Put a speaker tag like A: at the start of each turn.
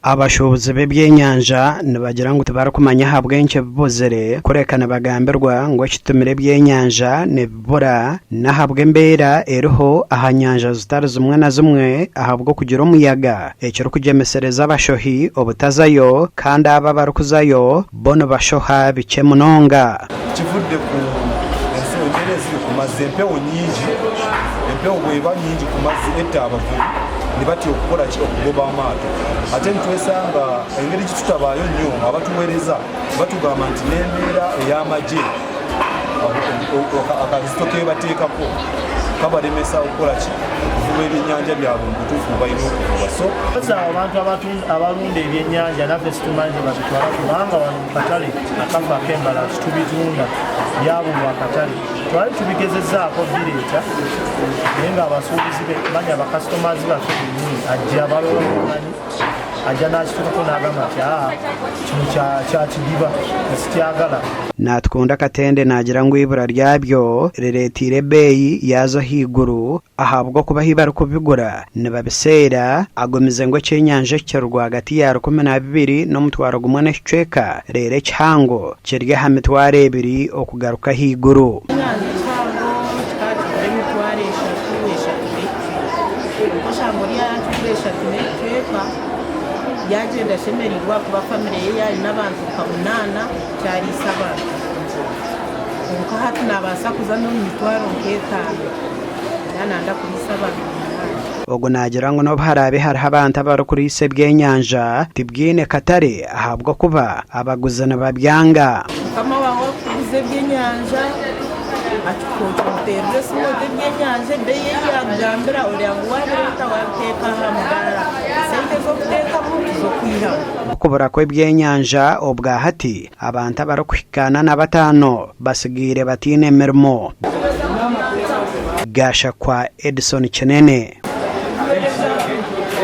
A: abashobozi b'ebyenyanja nibagira ngu tibarikumanya aha bwingi bubuzire kurekana bagambirwa ngu ekitumire ebyenyanja nibibura n'aha bw'embeera eriho aha nyanja zitari zimwe na zimwe ahabwo kugira omuyaga ekirikujemesereza abashohi obutazayo kandi aba barikuzayo bo nibashoha bikye munonga.
B: Kivudde ku ensonga eziri ku mazzi, empewo nyingi, empewo bw'eba nyingi ku mazzi etta abavubi ne batya okukola ki okugoba amaato. Ate nitwesanga engeri gitutabaayo nnyo abatuweereza batugamba nti n'embeera ey'amagye akazito ke bateekako kabalemesa okukola ki okuvuba ebyennyanja byabwe mu butuufu balina okuvuba. So
C: abantu abalunda ebyennyanja naffe situmanyi babitwala kubanga wano mu katale akafa ak'embala tubitunda byabulwa akatale twali tubigezezzaako bireeta naye ng'abasuubuzi manya bakasitomazi baffe bennyini ajja balongomanyi ajja n'akituukako n'agamba nti kino kyakidiba esikyagala.
A: Natukunda Katende nagira ngu ibura ryabyo rireetire ebbeeyi yazo haiguru ahabwo kuba hi barikubigura nibabiseera agomize ngu ekyenyanja ekiri rwagati ya 12 n'omutwaro gumwe n'ekicweka reero ekihango kiri aha mitwaro 2 okugaruka haiguru.
D: Yagenda shemerirwa kuba famire ye yali n'abantu 8 kyaliisa abantu konka hati nabaasa kuza n'omumitwaro nk'etaano era nanda kuliisa abantu.
A: Ogu nagira ngu nobu harabe hariho abantu abarikuriisa ebyenyanja tibwine katare ahabwo kuba abaguzi nibabyanga.
D: Mukama wawe kuguza ebyenyanja akikomuterera esimu ebyenyanja ebbeeyi yagambira olya ngu wabireeta wabiteeka aha mudaala sente z'okuteekamu z'okwihamu.
A: Okubura kw'ebyenyanja obwa hati abantu abarikuhikaana na 5 basigaire batiine emirimo. Gasha kwa Edison Kinene.